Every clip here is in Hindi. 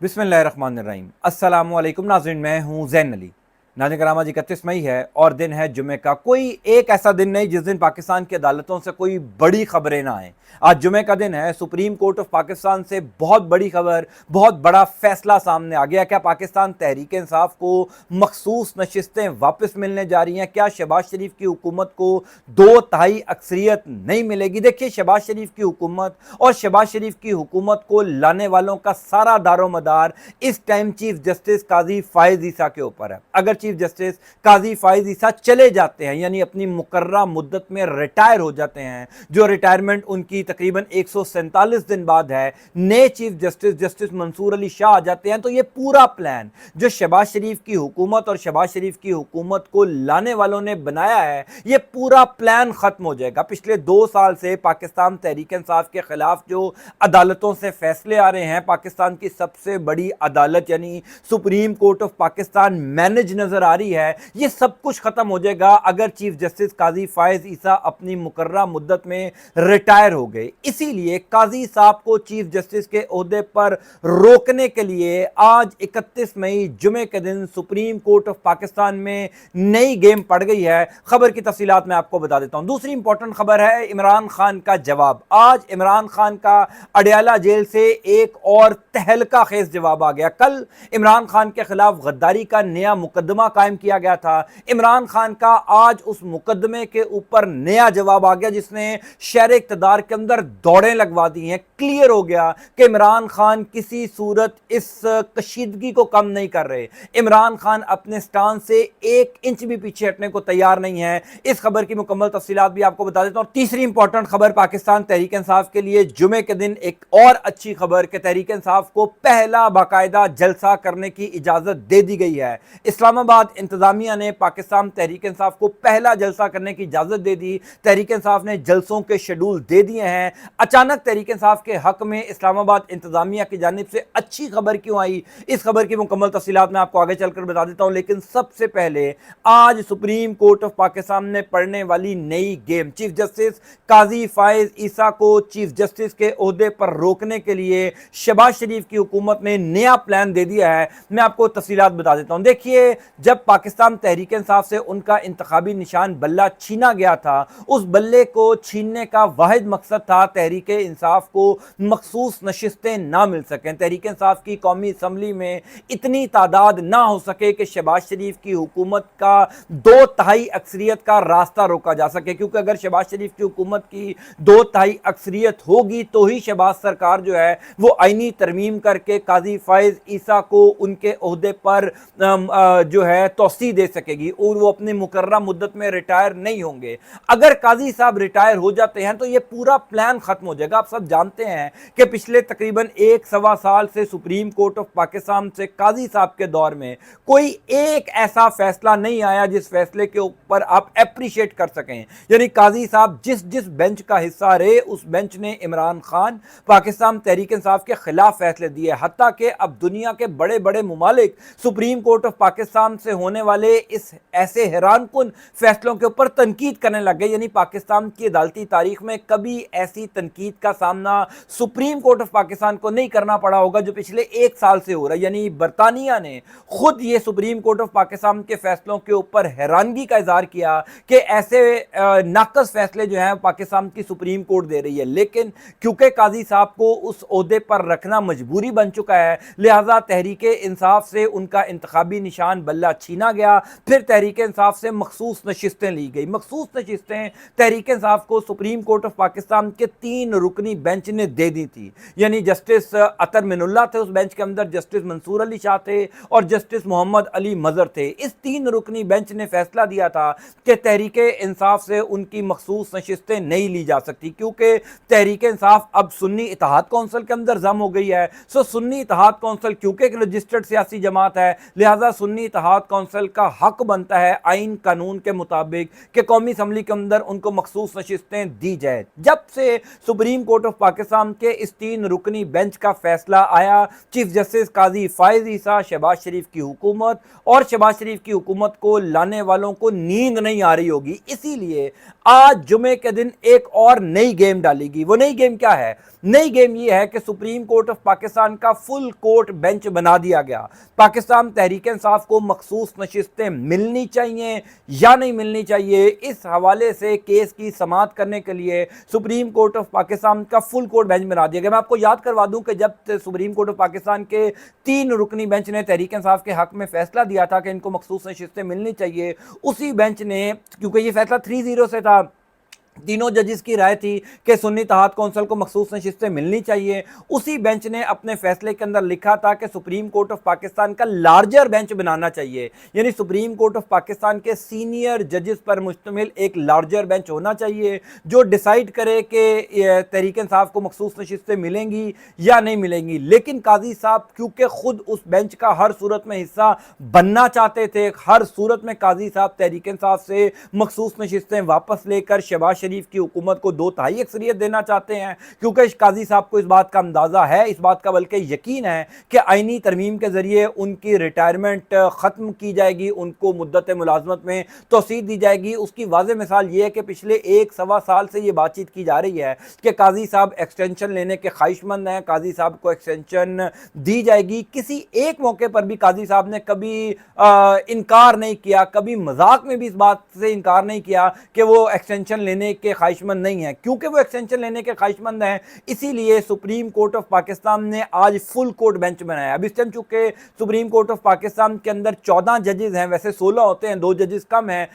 बिस्मिल्लाहिर्रहमानिर्रहीम। अस्सलामुअलैकुम नाज़रीन, मैं हूँ ज़ैन अली। नाज़रीन कराम, आज 31 मई है और दिन है जुमे का। कोई एक ऐसा दिन नहीं जिस दिन पाकिस्तान की अदालतों से कोई बड़ी खबरें ना आए। आज जुमे का दिन है। सुप्रीम कोर्ट ऑफ पाकिस्तान से बहुत बड़ी खबर, बहुत बड़ा फैसला सामने आ गया। क्या पाकिस्तान तहरीक इंसाफ को मखसूस नशिस्तें वापस मिलने जा रही हैं? क्या शहबाज शरीफ की हुकूमत को 2/3 अक्सरियत नहीं मिलेगी? देखिए, शहबाज शरीफ की हुकूमत और शहबाज शरीफ की हुकूमत को लाने वालों का सारा दारोमदार इस टाइम चीफ जस्टिस काजी फायज ईसा के ऊपर है। अगर चीफ जस्टिस काजी फायज ईसा चले जाते हैं, यानी अपनी मुकर्ररा मुद्दत में रिटायर हो जाते हैं, जो रिटायरमेंट उनकी तकरीबन 147 दिन बाद है, नए chief justice justice Mansoor Ali Shah आ जाते हैं, तो ये पूरा प्लान जो शहबाज शरीफ की हुकूमत और शहबाज शरीफ की हुकूमत को लाने वालों ने बनाया है, ये पूरा प्लान खत्म हो जाएगा। पिछले 2 साल से पाकिस्तान तहरीक इंसाफ के खिलाफ जो अदालतों से फैसले आ रहे हैं, पाकिस्तान की सबसे बड़ी अदालत यानी supreme court of Pakistan manage नजर आ रही है, ये सब कुछ खत्म हो जाएगा अगर चीफ जस्टिस काजी फायज ईसा अपनी मुकर्ररा मुद्दत में रिटायर हो गए। इसीलिए काजी साहब को चीफ जस्टिस के ओहदे पर रोकने के लिए आज 31 मई जुमे के दिन सुप्रीम कोर्ट ऑफ पाकिस्तान में नई गेम पड़ गई है। खबर की तफसीलात मैं आपको बता देता हूं। दूसरी इंपॉर्टेंट खबर है इमरान खान का जवाब। आज इमरान खान का अडयाला जेल से एक और तहलका खेज जवाब आ गया। कल इमरान खान के खिलाफ गद्दारी का नया मुकदमा कायम किया गया था। इमरान खान का आज उस मुकदमे के ऊपर नया जवाब आ गया, जिसने शहर इक़्तिदार के अंदर दौड़ें लगवा दी हैं। क्लियर हो गया कि इमरान खान किसी सूरत इस कशीदगी को कम नहीं कर रहे। इमरान खान अपने स्टांस से 1 इंच भी पीछे हटने को तैयार नहीं है। इस खबर की मुकम्मल तफसीलात भी आपको बता देता हूं। तीसरी इंपॉर्टेंट खबर पाकिस्तान तहरीक इंसाफ के लिए जुमे के दिन एक और अच्छी खबर कि तहरीक इंसाफ को पहला बाकायदा जलसा करने की इजाजत दे दी गई है। इस्लामाबाद इंतजामिया ने पाकिस्तान तहरीक इंसाफ को पहला जलसा करने की इजाजत दे दी। तहरीक इंसाफ ने जलसों के शेड्यूल दे दिए हैं। अचानक तहरीक इंसाफ के हक में इस्लामाबाद इंतजामिया की जानिब से अच्छी खबर क्यों आई, इस खबर की मुकम्मल तफसीलात मैं आपको आगे चलकर बता देता हूं। लेकिन सबसे पहले आज सुप्रीम कोर्ट ऑफ पाकिस्तान में पड़ने वाली नई गेम, चीफ जस्टिस काजी फायज ईसा को चीफ जस्टिस के ओहदे पर रोकने के लिए शहबाज शरीफ की हुकूमत ने नया प्लान दे दिया है। मैं आपको तफसीलात बता देता हूं। देखिए, जब पाकिस्तान तहरीक इंसाफ से उनका इंतखाबी निशान बल्ला छीना गया था, उस बल्ले को छीनने का वाहिद मकसद था तहरीक इंसाफ को मखसूस नशिस्तें ना मिल सकें, तहरीक इंसाफ की कौमी असम्बली में इतनी तादाद ना हो सके कि शहबाज शरीफ की हुकूमत का 2/3 अक्सरियत का रास्ता रोका जा सके। क्योंकि अगर शहबाज शरीफ की हुकूमत की 2/3 अक्सरियत होगी तो ही शहबाज सरकार जो है वो आईनी तरमीम करके काजी फायज ईसा को उनके ओहदे पर जो है तौसी दे सकेगी और वो अपनी मुकर्ररा मुद्दत में रिटायर नहीं होंगे। अगर काजी साहब रिटायर हो जाते हैं तो ये पूरा प्लान खत्म हो जाएगा। आप सब जानते हैं कि पिछले तकरीबन 1-1.25 साल से सुप्रीम कोर्ट ऑफ पाकिस्तान से काजी साहब के दौर में कोई एक ऐसा फैसला नहीं आया जिस फैसले के ऊपर आप अप्रिशिएट कर सकें। यानी काजी साहब जिस जिस बेंच का हिस्सा रहे, उस बेंच ने इमरान खान पाकिस्तान तहरीक इंसाफ के खिलाफ फैसले दिए। हत्ता कि अब दुनिया के बड़े बड़े मुमालिक सुप्रीम कोर्ट ऑफ पाकिस्तान से होने वाले इस ऐसे हैरानकुन फैसलों के ऊपर तनकीद करने लग गए। यानी पाकिस्तान की अदालती तारीख में कभी ऐसी तनकीद का सामना सुप्रीम कोर्ट ऑफ पाकिस्तान को नहीं करना पड़ा होगा जो पिछले 1 साल से हो रहा है। यानी बरतानिया ने खुद ये सुप्रीम कोर्ट ऑफ पाकिस्तान के फैसलों के ऊपर हैरानगी का इजहार किया कि ऐसे नाकस फैसले जो हैं पाकिस्तान की सुप्रीम कोर्ट दे रही है। लेकिन क्योंकि काजी साहब को उस ओहदे पर रखना मजबूरी बन चुका है, लिहाजा तहरीक इंसाफ से उनका इंतखाबी निशान बल्ला छीना गया। फिर तहरीक इंसाफ से मखसूस नशिस्तें ली गई। मखसूस नशिस्तें तहरीक इंसाफ को सुप्रीम कोर्ट ऑफ पाकिस्तान के 3 रुकनी बेंच ने दे दी थी। यानी जस्टिस अतर मिनुल्लाह थे उस बेंच के अंदर, जस्टिस मंसूर अली शाह थे और जस्टिस मोहम्मद अली मजर थे। इस 3 रुकनी बेंच ने फैसला दिया था कि तहरीक इंसाफ से उनकी मखसूस नशिस्तें नहीं ली जा सकती, क्योंकि तहरीक इंसाफ अब सुन्नी इत्तेहाद कौंसिल के अंदर जम हो गई है। सो सुन्नी इत्तेहाद कौंसिल क्योंकि एक रजिस्टर्ड सियासी जमात है, लिहाजा सुन्नी इत्तेहाद तहत कौंसिल का हक बनता है आइन कानून के मुताबिक कि कौमी असम्बली के अंदर उनको मखसूस नशिस्तें दी जाए। जब से सुप्रीम कोर्ट ऑफ पाकिस्तान के इस 3 रुकनी बेंच का फैसला आया, चीफ जस्टिस काजी फायज ईसा, शहबाज शरीफ की हुकूमत और शहबाज शरीफ की हुकूमत को लाने वालों को नींद नहीं आ रही होगी, इसीलिए आज जुमे के दिन एक और नई गेम डालेगी। वो नई गेम क्या है? नई गेम ये है कि सुप्रीम कोर्ट ऑफ पाकिस्तान का फुल कोर्ट बेंच बना दिया गया। पाकिस्तान तहरीक इंसाफ को मखसूस नशिस्तें मिलनी चाहिए या नहीं मिलनी चाहिए, इस हवाले से केस की समाअत करने के लिए सुप्रीम कोर्ट ऑफ पाकिस्तान का फुल कोर्ट बेंच बना दिया गया। मैं आपको याद करवा दूं कि जब सुप्रीम कोर्ट ऑफ पाकिस्तान के 3 रुकनी बेंच ने तहरीक इंसाफ के हक में फैसला दिया था कि इनको मखसूस नशिस्तें मिलनी चाहिए, उसी बेंच ने, क्योंकि ये फैसला 3-0 से था, तीनों जजेस की राय थी कि सुन्नी तहत कौंसिल को मखसूस नशिस्तें मिलनी चाहिए, उसी बेंच ने अपने फैसले के अंदर लिखा था कि सुप्रीम कोर्ट ऑफ पाकिस्तान का लार्जर बेंच बनाना चाहिए, यानी सुप्रीम कोर्ट ऑफ पाकिस्तान के सीनियर जजेस पर मुश्तमिल एक लार्जर बेंच होना चाहिए जो डिसाइड करे कि तहरीक इंसाफ को मखसूस नशिस्तें मिलेंगी या नहीं मिलेंगी। लेकिन काजी साहब क्योंकि खुद उस बेंच का हर सूरत में हिस्सा बनना चाहते थे, हर सूरत में काजी साहब तहरीक इंसाफ से मखसूस नशिस्तें वापस लेकर शहबाज शरीफ की हुकूमत को 2/3 अक्सरियत देना चाहते हैं, क्योंकि काजी साहब को इस बात का अंदाजा है, इस बात का बल्कि यकीन है कि आईनी तरमीम के जरिए उनकी रिटायरमेंट खत्म की जाएगी, उनको मुद्दत मुलाजमत में तोसीद दी जाएगी। उसकी वाज़ेह मिसाल ये है कि पिछले 1-1.25 साल से ये बातचीत की जा रही है कि काजी साहब एक्सटेंशन लेने के ख्वाहिशमंद हैं, काजी साहब को एक्सटेंशन दी जाएगी। किसी एक मौके पर भी काजी साहब ने कभी इनकार नहीं किया, कभी मजाक में भी इस बात से इनकार नहीं किया कि वो एक्सटेंशन लेने के ख्वाहिशमंद नहीं है। क्योंकि वो एक्सटेंशन लेने के ख्वाहिशमंद हैं, इसीलिए सुप्रीम कोर्ट ऑफ पाकिस्तान ने आज फुल कोर्ट बेंच बनाया। अब इस टाइम चूंकि सुप्रीम कोर्ट ऑफ पाकिस्तान के अंदर 14 जजेस हैं, वैसे 16 होते हैं, 2 जजेस कम हैं,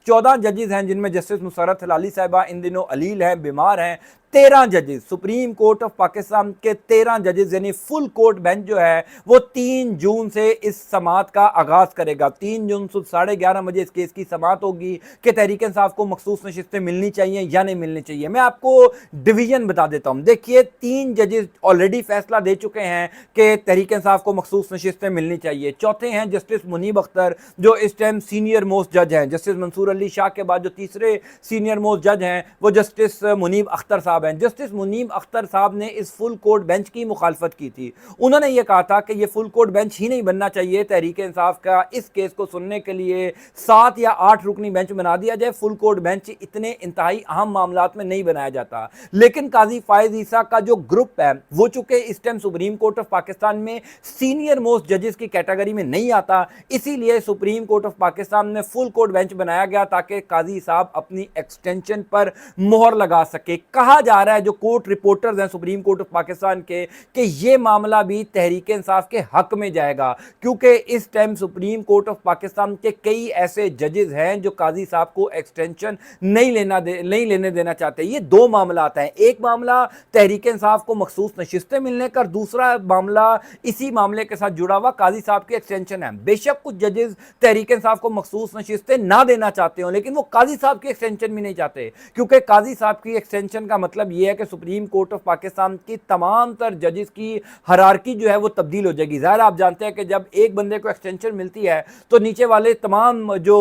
14 जजेस हैं, जिनमें जस्टिस मुसर्रत हलाली साहिबा इन दिनों अलील हैं, बीमार हैं। 13 जजेस सुप्रीम कोर्ट ऑफ पाकिस्तान के 13 जजेस यानी फुल कोर्ट बेंच जो है वो 3 जून से इस समाअत का आगाज करेगा। 3 जून सुबह 11:30 बजे इस केस की समाअत होगी कि तहरीक इंसाफ को मखसूस नशिस्तें मिलनी चाहिए या नहीं मिलनी चाहिए। मैं आपको डिवीजन बता देता हूं। देखिए, 3 जजेस ऑलरेडी फैसला दे चुके हैं कि तहरीक इंसाफ को मखसूस नशिस्तें मिलनी चाहिए। चौथे हैं जस्टिस मुनीब अख्तर, जो इस टाइम सीनियर मोस्ट जज हैं। जस्टिस मंसूर अली शाह के बाद जो तीसरे सीनियर मोस्ट जज हैं वो जस्टिस मुनीब अख्तर साहब। जस्टिस मुनीब अख्तर साहब ने इस फुल कोर्ट बेंच की मुखालफत की थी। उन्होंने यह कहा था कि यह फुल कोर्ट बेंच ही नहीं बनना चाहिए, तहरीक इंसाफ का इस केस को सुनने के लिए 7 या 8 रुकनी बेंच बना दिया जाए। फुल कोर्ट बेंच इतने इंतहाई अहम मामलात में नहीं बनाया जाता। लेकिन काजी फायज ईसा का जो ग्रुप है वो चूंकि इस time supreme court of Pakistan में सीनियर मोस्ट जजेस की कैटेगरी में नहीं आता, इसीलिए सुप्रीम कोर्ट ऑफ पाकिस्तान में फुल कोर्ट बेंच बनाया गया ताकि काजी साहब अपनी एक्सटेंशन पर मोहर लगा सके। कहा जा रहा है, जो कोर्ट रिपोर्टर्स हैं सुप्रीम कोर्ट ऑफ पाकिस्तान के, कि ये मामला भी तहरीक इंसाफ के हक में जाएगा, क्योंकि इस time supreme court of Pakistan के कई ऐसे जजेस हैं जो काजी साहब को एक्सटेंशन नहीं लेने देना चाहते। ये 2 मामला हैं, एक मामला तहरीक इंसाफ को मखसूस नशिस्तें मिलने का, दूसरा मामला इसी मामले के साथ जुड़ा हुआ काजी साहब की एक्सटेंशन है। बेशक कुछ जजेस तहरीक इंसाफ को मखसूस नशिस्तें ना देना चाहते हो, लेकिन वो काजी साहब की एक्सटेंशन भी नहीं चाहते, क्योंकि काजी साहब की एक्सटेंशन का मतलब यह है कि सुप्रीम कोर्ट ऑफ पाकिस्तान की तमाम तर जजेस की हायरार्की जो है वो तब्दील हो जाएगी। ज़ाहिर आप जानते हैं कि जब एक बंदे को एक्सटेंशन मिलती है तो नीचे वाले तमाम जो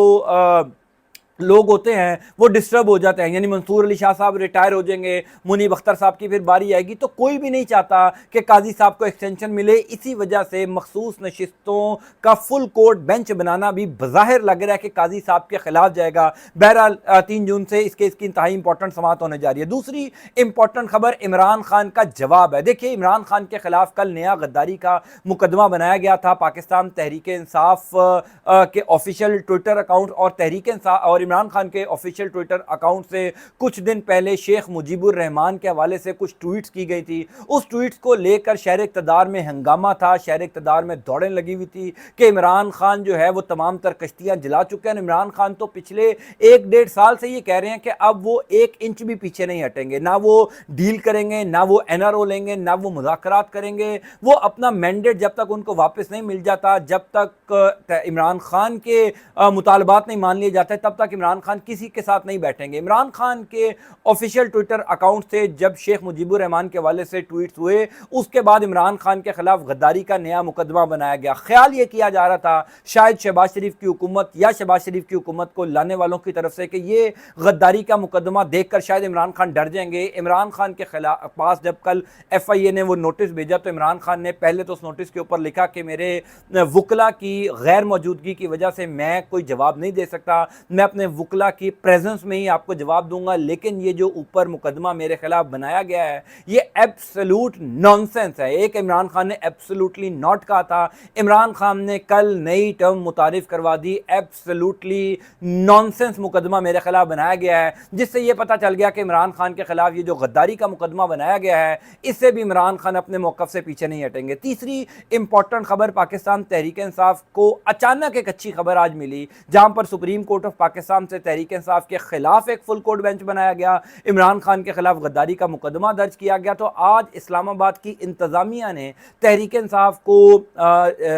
लोग होते हैं वो डिस्टर्ब हो जाते हैं, यानी मंसूर अली शाह साहब रिटायर हो जाएंगे, मुनीब अख्तर साहब की फिर बारी आएगी, तो कोई भी नहीं चाहता कि काजी साहब को एक्सटेंशन मिले। इसी वजह से मखसूस नशिस्तों का फुल कोर्ट बेंच बनाना भी बज़ाहिर लग रहा है कि काजी साहब के खिलाफ जाएगा। बहरहाल 3 जून से इस केस की इंतहाई इंपॉर्टेंट समाअत होने जा रही है। दूसरी इंपॉर्टेंट खबर इमरान खान का जवाब है। देखिए, इमरान खान के खिलाफ कल नया गद्दारी का मुकदमा बनाया गया था। पाकिस्तान तहरीक इंसाफ के ऑफिशियल ट्विटर अकाउंट और तहरीक इंसाफ और इमरान खान के ऑफिशियल ट्विटर अकाउंट से कुछ दिन पहले शेख मुजीबुर रहमान के हवाले से कुछ ट्वीट्स की गई थी। उस ट्वीट्स को लेकर शहर इक़्तिदार में हंगामा था, शहर इक़्तिदार में दौड़ें लगी हुई थी कि इमरान खान जो है वो तमाम तर कश्तियां जला चुके हैं। इमरान खान तो पिछले 1-1.5 साल से ये कह रहे हैं कि अब वो 1 इंच भी पीछे नहीं हटेंगे, ना वो डील करेंगे, ना वो NRO लेंगे, ना वो मुज़ाकरात करेंगे। वो अपना मैंडेट जब तक उनको वापस नहीं मिल जाता, जब तक इमरान खान के मुतालबात नहीं मान लिए जाते, तब तक कि इमरान खान किसी के साथ नहीं बैठेंगे। इमरान खान के ऑफिशियल ट्विटर अकाउंट से जब शेख मुजीबुर रहमान के हवाले से ट्वीट्स हुए, उसके बाद इमरान खान के खिलाफ गद्दारी का नया मुकदमा बनाया गया। ख्याल ये किया जा रहा था शायद शहबाज शरीफ की हुकूमत या शहबाज शरीफ की हुकूमत को लाने वालों की तरफ से कि ये गद्दारी का मुकदमा देखकर शायद इमरान खान डर जाएंगे। इमरान खान के खिलाफ पास जब कल FIA ने वो नोटिस भेजा तो इमरान खान ने पहले तो उस नोटिस के ऊपर लिखा कि मेरे वकला की गैर मौजूदगी की वजह से मैं कोई जवाब नहीं दे सकता, मैं अपने वकला की प्रेजेंस में ही आपको जवाब दूंगा, लेकिन ये जो ऊपर मुकदमा मेरे खिलाफ बनाया गया है ये एब्सोल्यूट नॉनसेंस है। एक इमरान खान ने एब्सोल्युटली नॉट कहा था, इमरान खान ने कल नई टर्म मुतारिफ करवा दी, एब्सोल्युटली नॉनसेंस मुकदमा मेरे खिलाफ बनाया गया है, जिससे यह पता चल गया कि इमरान खान के खिलाफ ये जो गद्दारी का मुकदमा बनाया गया है इससे भी इमरान खान अपने मौक़िफ़ से पीछे नहीं हटेंगे। तीसरी इंपॉर्टेंट खबर, पाकिस्तान तहरीक इंसाफ को अचानक एक अच्छी खबर आज मिली, जहां पर सुप्रीम कोर्ट ऑफ पाकिस्तान से तहरीक इंसाफ के खिलाफ एक फुल कोर्ट बेंच बनाया गया, इमरान खान के खिलाफ गद्दारी का मुकदमा दर्ज किया गया। तो आज इस्लामाबाद की इंतजामिया ने तहरीक इंसाफ को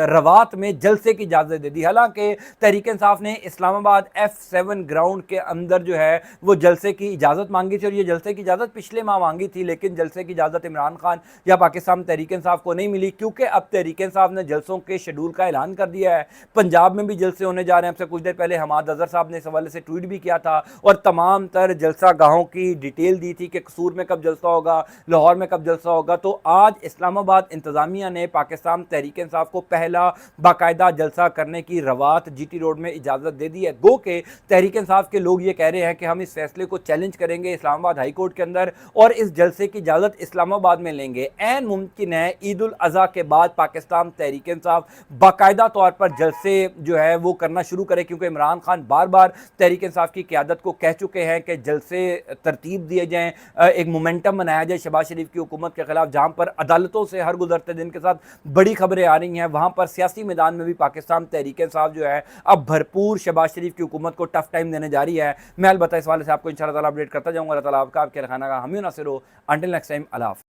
रवात में जलसे की इजाज़त दे दी। हालांकि तहरीक इंसाफ ने इस्लामाबाद F7 ग्राउंड के अंदर जो है वो जलसे की इजाज़त मांगी थी और ये जलसे की इजाज़त पिछले माह मांगी थी, लेकिन जलसे की इजाज़त इमरान खान या पाकिस्तान तहरीक इंसाफ को नहीं मिली, क्योंकि अब तहरीक इंसाफ ने जलसों के शेड्यूल का ऐलान कर दिया है। पंजाब में भी जलसे होने जा रहे हैं। आपसे कुछ देर पहले हमाद अजहर साहब ने इस हवाले से ट्वीट भी किया था और तमाम तर जलसा गाहों की डिटेल दी थी कि कसूर में कब जलसा होगा, लाहौर में कब जलसा होगा। तो आज इस्लामाबाद इंतजामिया ने पाकिस्तान तहरीक इंसाफ को पहला बाकायदा जलसा करने की रवात GT रोड में इजाज़त दे दी है। गो के तहरीक इंसाफ के लोग ये कह रहे हैं कि हम इस फैसले को चैलेंज करेंगे इस्लामाबाद हाई कोर्ट के अंदर और इस जलसे की इजाज़त इस्लामाबाद में लेंगे। ऐन मुमकिन है ईद उल अज़हा के बाद पाकिस्तान तहरीक इंसाफ बाकायदा तौर पर जलसे जो है वो करना शुरू करे, क्योंकि इमरान खान बार बार तहरीक इंसाफ की क़यादत को कह चुके हैं कि जलसे तरतीब दिए जाएँ, एक मोमेंटम बनाया जाए शहबाज शरीफ की हुकूमत के खिलाफ। जहाँ पर अदालतों से हर गुजरते दिन के साथ बड़ी खबरें आ रही हैं, वहाँ पर सियासी मैदान में भी पाकिस्तान तहरीक इंसाफ जो है अब भरपूर शहबाज शरीफ की हुकूमत को टफ टाइम देने जा रही है। मैं अलबत्ता इस वाले से आपको इंशाअल्लाह ताला अपडेट करता जाऊँगा। अल्लाह ताला आपका आपके खाना का हामी नासिर हो। अंटिल नेक्स्ट टाइम, अल्लाह हाफ़िज़।